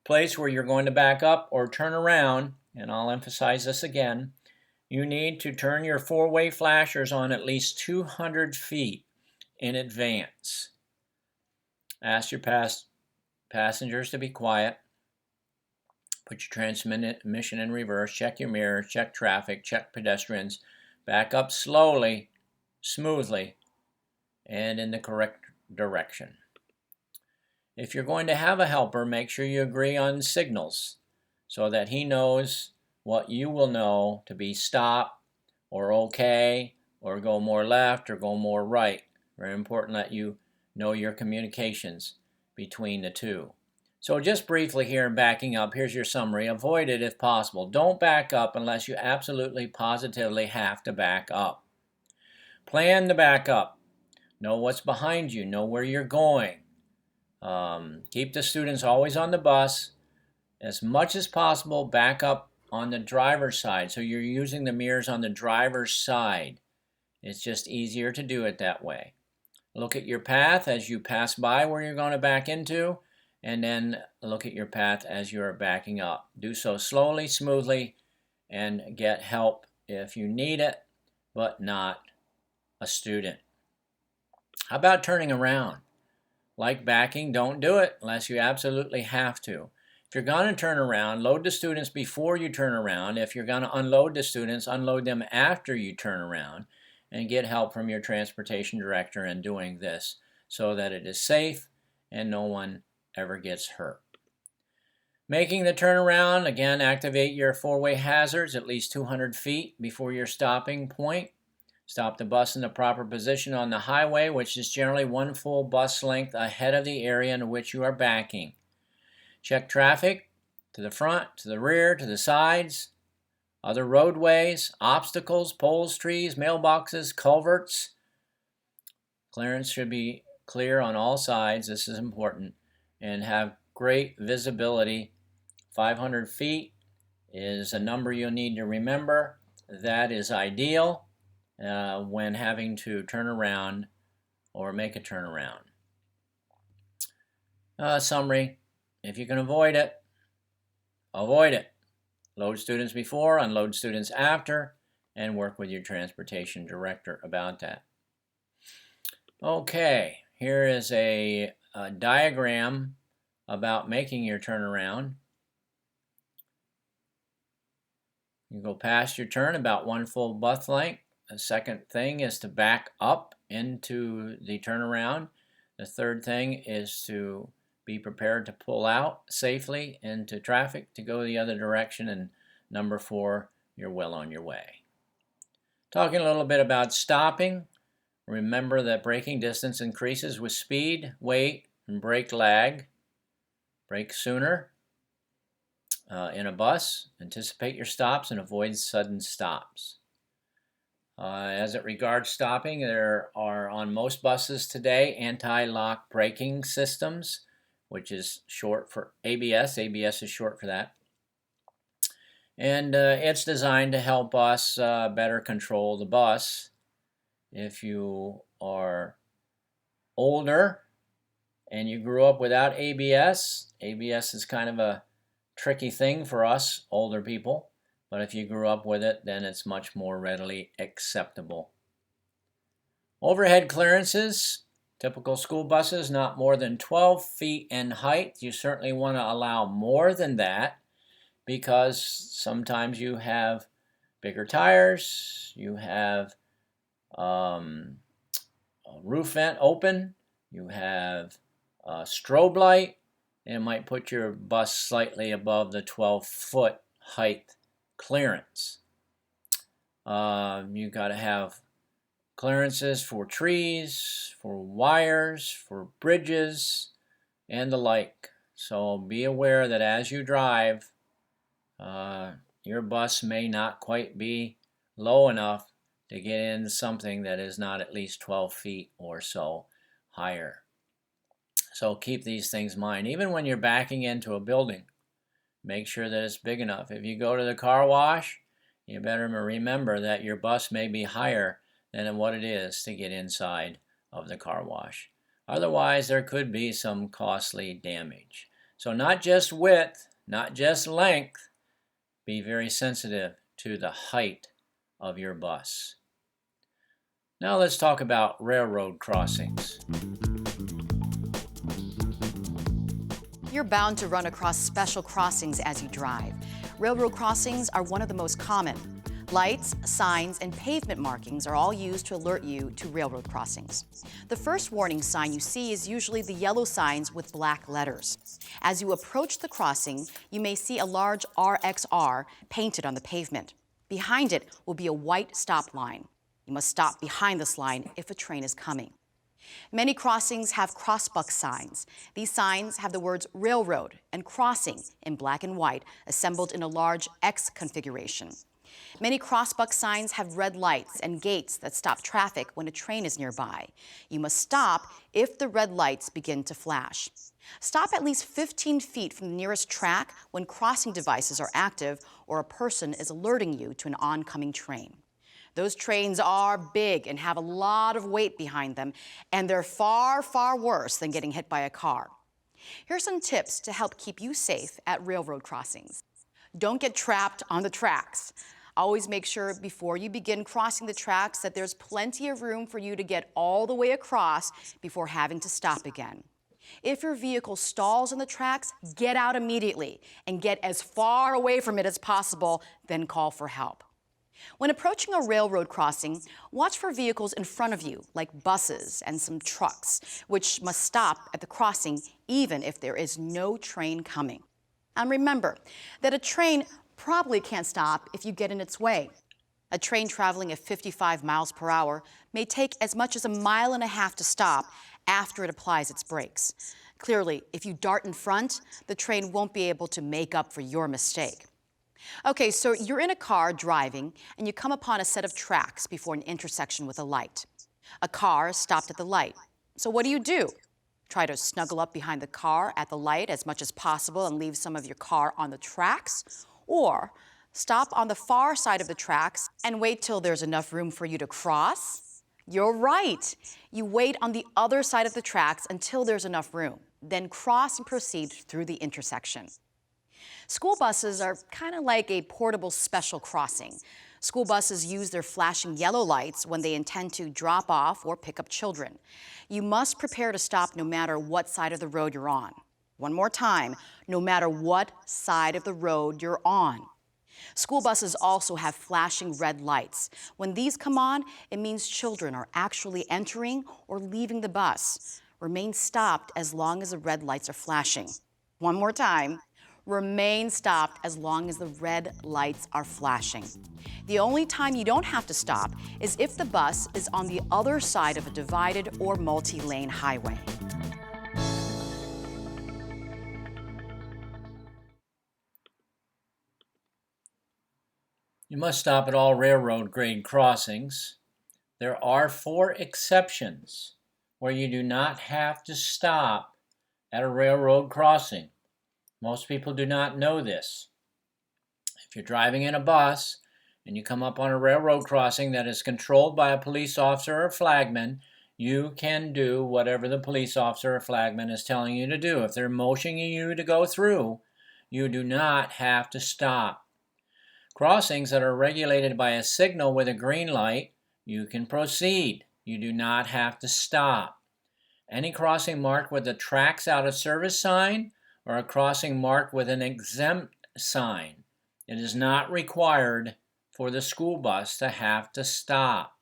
place where you're going to back up or turn around, and I'll emphasize this again, you need to turn your 4-way flashers on at least 200 feet in advance. Ask your passengers to be quiet. Put your transmission in reverse. Check your mirrors. Check traffic. Check pedestrians. Back up slowly, smoothly, and in the correct direction. If you're going to have a helper, make sure you agree on signals so that he knows what you will know to be stop or okay or go more left or go more right. Very important that you know your communications between the two. So just briefly here in backing up, here's your summary. Avoid it if possible. Don't back up unless you absolutely positively have to back up. Plan to back up. Know what's behind you. Know where you're going. Keep the students always on the bus. As much as possible, back up on the driver's side. So you're using the mirrors on the driver's side. It's just easier to do it that way. Look at your path as you pass by where you're going to back into, and then look at your path as you're backing up. Do so slowly, smoothly, and get help if you need it, but not a student. How about turning around? Like backing, don't do it unless you absolutely have to. If you're going to turn around, load the students before you turn around. If you're going to unload the students, unload them after you turn around, and get help from your transportation director in doing this so that it is safe and no one ever gets hurt. Making the turnaround, again, activate your 4-way hazards at least 200 feet before your stopping point. Stop the bus in the proper position on the highway, which is generally 1 full bus length ahead of the area in which you are backing. Check traffic to the front, to the rear, to the sides, other roadways, obstacles, poles, trees, mailboxes, culverts. Clearance should be clear on all sides. This is important. And have great visibility. 500 feet is a number you'll need to remember. That is ideal when having to turn around or make a turnaround. Summary. If you can avoid it, avoid it. Load students before, unload students after, and work with your transportation director about that. Okay, here is a diagram about making your turnaround. You go past your turn about 1 full bus length. The second thing is to back up into the turnaround. The third thing is to be prepared to pull out safely into traffic to go the other direction. And number 4, you're well on your way. Talking a little bit about stopping. Remember that braking distance increases with speed, weight, and brake lag. Brake sooner. in a bus. Anticipate your stops and avoid sudden stops. As it regards stopping, there are on most buses today anti-lock braking systems, which is short for ABS. ABS is short for that. And it's designed to help us better control the bus. If you are older and you grew up without ABS, ABS is kind of a tricky thing for us older people. But if you grew up with it, then it's much more readily acceptable. Overhead clearances, typical school buses, not more than 12 feet in height. You certainly want to allow more than that because sometimes you have bigger tires, you have a roof vent open, you have a strobe light, and it might put your bus slightly above the 12-foot height clearance. You got to have clearances for trees, for wires, for bridges, and the like. So be aware that as you drive, your bus may not quite be low enough to get in something that is not at least 12 feet or so higher. So keep these things in mind. Even when you're backing into a building, make sure that it's big enough. If you go to the car wash, you better remember that your bus may be higher than what it is to get inside of the car wash. Otherwise, there could be some costly damage. So not just width, not just length, be very sensitive to the height of your bus. Now let's talk about railroad crossings. You're bound to run across special crossings as you drive. Railroad crossings are one of the most common. Lights, signs, and pavement markings are all used to alert you to railroad crossings. The first warning sign you see is usually the yellow signs with black letters. As you approach the crossing, you may see a large RXR painted on the pavement. Behind it will be a white stop line. You must stop behind this line if a train is coming. Many crossings have crossbuck signs. These signs have the words railroad and crossing in black and white, assembled in a large X configuration. Many crossbuck signs have red lights and gates that stop traffic when a train is nearby. You must stop if the red lights begin to flash. Stop at least 15 feet from the nearest track when crossing devices are active or a person is alerting you to an oncoming train. Those trains are big and have a lot of weight behind them, and they're far, far worse than getting hit by a car. Here are some tips to help keep you safe at railroad crossings. Don't get trapped on the tracks. Always make sure before you begin crossing the tracks that there's plenty of room for you to get all the way across before having to stop again. If your vehicle stalls on the tracks, get out immediately and get as far away from it as possible, then call for help. When approaching a railroad crossing, watch for vehicles in front of you, like buses and some trucks, which must stop at the crossing even if there is no train coming. And remember that a train probably can't stop if you get in its way. A train traveling at 55 miles per hour may take as much as 1.5 miles to stop after it applies its brakes. Clearly, if you dart in front, the train won't be able to make up for your mistake. Okay, so you're in a car driving and you come upon a set of tracks before an intersection with a light. A car stopped at the light. So what do? Try to snuggle up behind the car at the light as much as possible and leave some of your car on the tracks? Or stop on the far side of the tracks and wait till there's enough room for you to cross? You're right. You wait on the other side of the tracks until there's enough room. Then cross and proceed through the intersection. School buses are kind of like a portable special crossing. School buses use their flashing yellow lights when they intend to drop off or pick up children. You must prepare to stop no matter what side of the road you're on. One more time, no matter what side of the road you're on. School buses also have flashing red lights. When these come on, it means children are actually entering or leaving the bus. Remain stopped as long as the red lights are flashing. One more time. Remain stopped as long as the red lights are flashing. The only time you don't have to stop is if the bus is on the other side of a divided or multi-lane highway. You must stop at all railroad grade crossings. There are 4 exceptions where you do not have to stop at a railroad crossing. Most people do not know this. If you're driving in a bus and you come up on a railroad crossing that is controlled by a police officer or flagman, you can do whatever the police officer or flagman is telling you to do. If they're motioning you to go through, you do not have to stop. Crossings that are regulated by a signal with a green light, you can proceed. You do not have to stop. Any crossing marked with a tracks out of service sign or a crossing marked with an exempt sign, it is not required for the school bus to have to stop.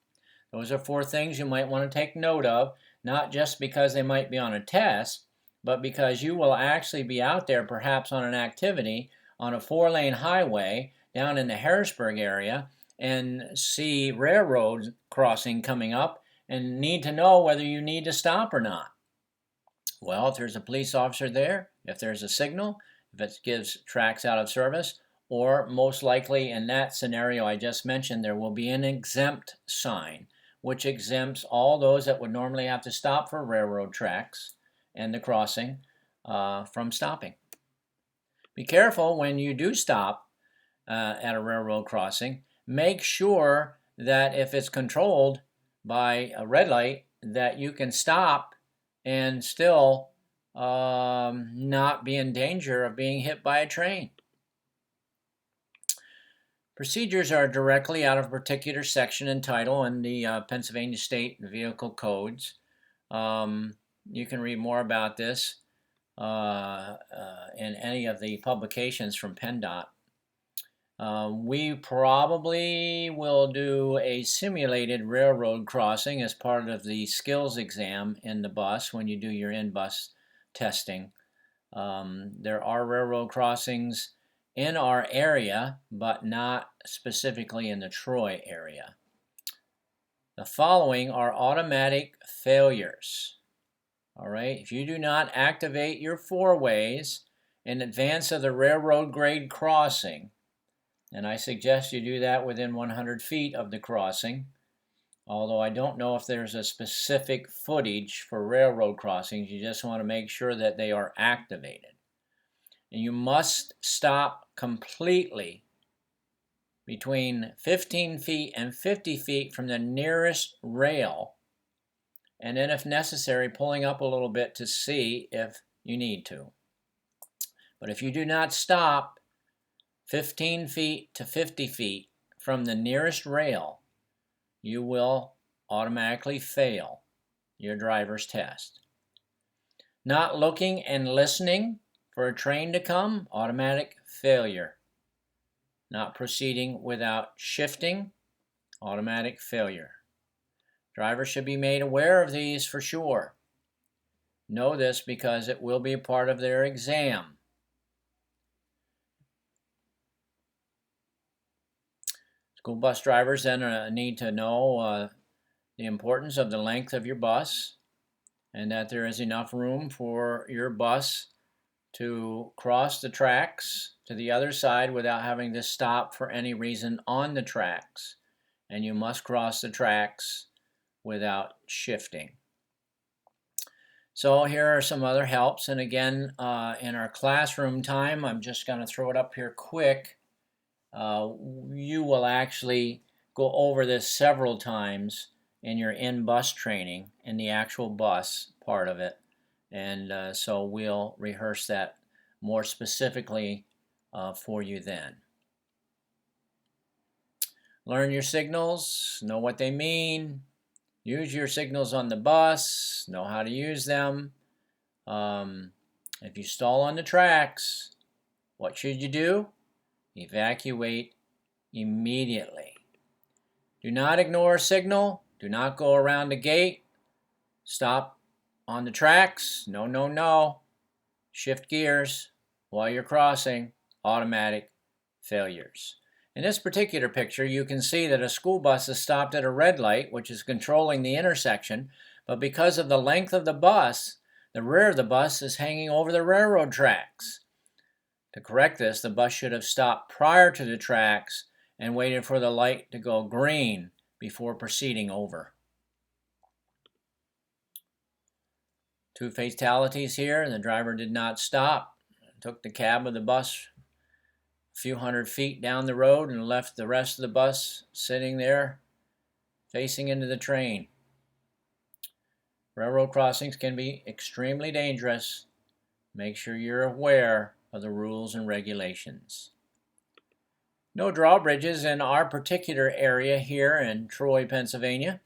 Those are 4 things you might want to take note of, not just because they might be on a test, but because you will actually be out there perhaps on an activity on a 4-lane highway down in the Harrisburg area and see railroad crossing coming up and need to know whether you need to stop or not. Well, if there's a police officer there, if there's a signal, if it gives tracks out of service, or most likely in that scenario I just mentioned, there will be an exempt sign, which exempts all those that would normally have to stop for railroad tracks and the crossing from stopping. Be careful when you do stop at a railroad crossing. Make sure that if it's controlled by a red light, that you can stop and still not be in danger of being hit by a train. Procedures are directly out of a particular section and title in the Pennsylvania State Vehicle Codes. You can read more about this in any of the publications from PennDOT. We probably will do a simulated railroad crossing as part of the skills exam in the bus when you do your in-bus testing. There are railroad crossings in our area, but not specifically in the Troy area. The following are automatic failures. All right, if you do not activate your 4-ways in advance of the railroad grade crossing, and I suggest you do that within 100 feet of the crossing, although I don't know if there's a specific footage for railroad crossings. You just want to make sure that they are activated. And you must stop completely between 15 feet and 50 feet from the nearest rail, and then if necessary pulling up a little bit to see if you need to. But if you do not stop 15 feet to 50 feet from the nearest rail, you will automatically fail your driver's test. Not looking and listening for a train to come, automatic failure. Not proceeding without shifting, automatic failure. Drivers should be made aware of these for sure. Know this because it will be a part of their exam. School bus drivers then need to know the importance of the length of your bus and that there is enough room for your bus to cross the tracks to the other side without having to stop for any reason on the tracks. And you must cross the tracks without shifting. So here are some other helps. And again, in our classroom time, I'm just going to throw it up here quick. You will actually go over this several times in your in-bus training, in the actual bus part of it. And so we'll rehearse that more specifically for you then. Learn your signals, know what they mean, use your signals on the bus, know how to use them. If you stall on the tracks, what should you do? Evacuate immediately. Do not ignore a signal. Do not go around the gate. Stop on the tracks. No, no, no. Shift gears while you're crossing. Automatic failures. In this particular picture, you can see that a school bus is stopped at a red light, which is controlling the intersection, but because of the length of the bus, the rear of the bus is hanging over the railroad tracks. To correct this, the bus should have stopped prior to the tracks and waited for the light to go green before proceeding over. 2 fatalities here. The driver did not stop, took the cab of the bus a few hundred feet down the road and left the rest of the bus sitting there facing into the train. Railroad crossings can be extremely dangerous. Make sure you're aware of the rules and regulations. No drawbridges in our particular area here in Troy, Pennsylvania,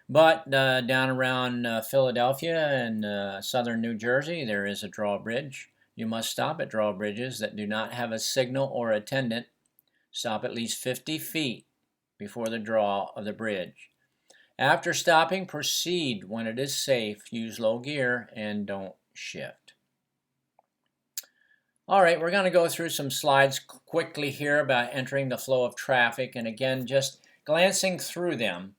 but down around Philadelphia and southern New Jersey, there is a drawbridge. You must stop at drawbridges that do not have a signal or attendant. Stop at least 50 feet before the draw of the bridge. After stopping, proceed when it is safe. Use low gear and don't shift. All right, we're going to go through some slides quickly here about entering the flow of traffic. And again, just glancing through them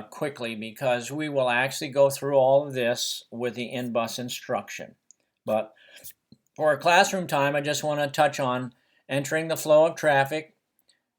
quickly, because we will actually go through all of this with the in-bus instruction. But for our classroom time, I just want to touch on entering the flow of traffic.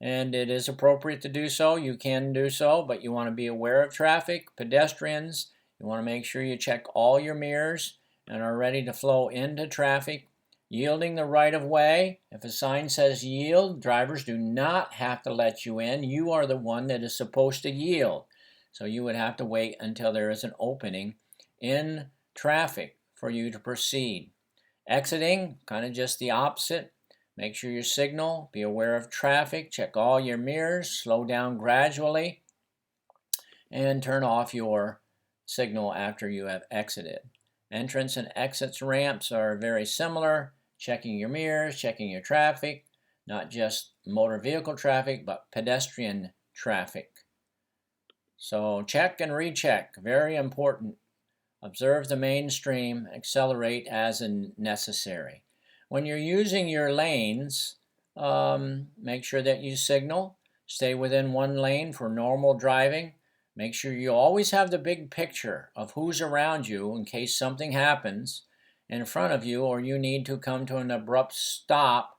And it is appropriate to do so. You can do so, but you want to be aware of traffic, pedestrians. You want to make sure you check all your mirrors and are ready to flow into traffic. Yielding the right of way. If a sign says yield, drivers do not have to let you in. You are the one that is supposed to yield. So you would have to wait until there is an opening in traffic for you to proceed. Exiting, kind of just the opposite. Make sure you signal, be aware of traffic, check all your mirrors, slow down gradually, and turn off your signal after you have exited. Entrance and exits ramps are very similar. Checking your mirrors, checking your traffic, not just motor vehicle traffic, but pedestrian traffic. So check and recheck, very important. Observe the mainstream, accelerate as necessary. When you're using your lanes, make sure that you signal. Stay within one lane for normal driving. Make sure you always have the big picture of who's around you in case something happens in front of you or you need to come to an abrupt stop.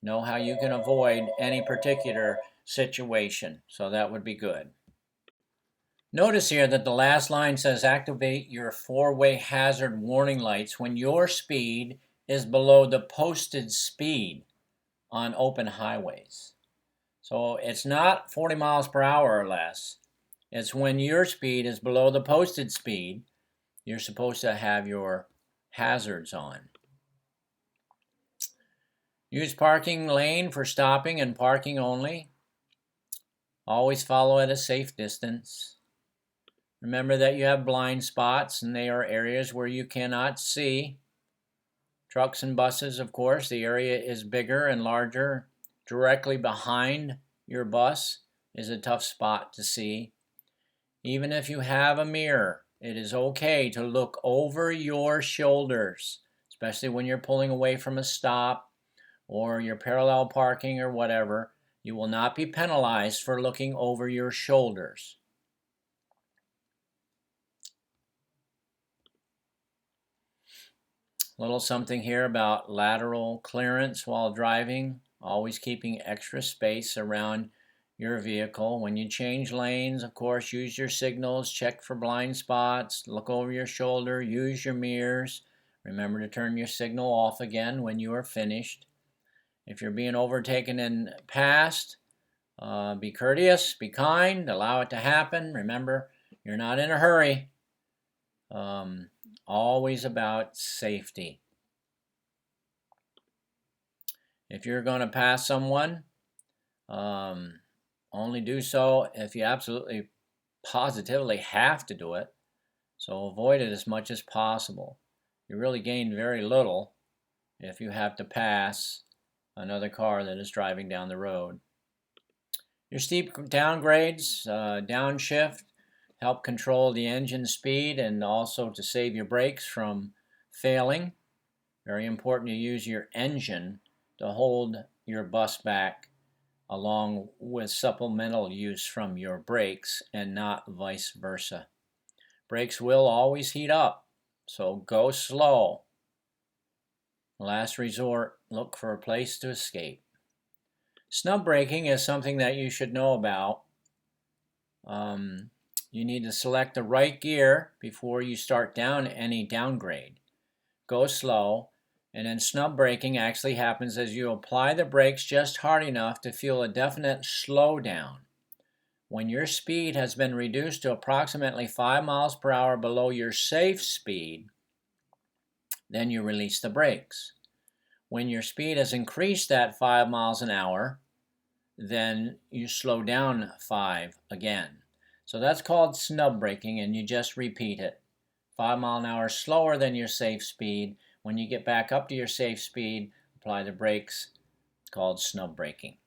Know how you can avoid any particular situation. So that would be good. Notice here that the last line says activate your four-way hazard warning lights when your speed is below the posted speed on open highways. So it's not 40 miles per hour or less. It's when your speed is below the posted speed, you're supposed to have your hazards on. Use parking lane for stopping and parking only. Always follow at a safe distance. Remember that you have blind spots and they are areas where you cannot see. Trucks and buses, of course, the area is bigger and larger. Directly behind your bus is a tough spot to see. Even if you have a mirror, it is okay to look over your shoulders, especially when you're pulling away from a stop or you're parallel parking or whatever. You will not be penalized for looking over your shoulders. Little something here about lateral clearance while driving, always keeping extra space around your vehicle. When you change lanes, of course, use your signals, check for blind spots, look over your shoulder, use your mirrors. Remember to turn your signal off again when you are finished. If you're being overtaken and passed, be courteous, be kind, allow it to happen. Remember, you're not in a hurry. Always about safety. If you're going to pass someone, only do so if you absolutely positively have to do it. So avoid it as much as possible. You really gain very little if you have to pass another car that is driving down the road. Your steep downgrades, downshift, help control the engine speed and also to save your brakes from failing. Very important to use your engine to hold your bus back along with supplemental use from your brakes and not vice versa. Brakes will always heat up, so go slow. Last resort, look for a place to escape. Snub braking is something that you should know about. You need to select the right gear before you start down any downgrade. Go slow, and then snub braking actually happens as you apply the brakes just hard enough to feel a definite slowdown. When your speed has been reduced to approximately 5 miles per hour below your safe speed, then you release the brakes. When your speed has increased at 5 miles an hour, then you slow down 5 again. So that's called snub braking, and you just repeat it. 5 mile an hour slower than your safe speed. When you get back up to your safe speed, apply the brakes. It's called snub braking.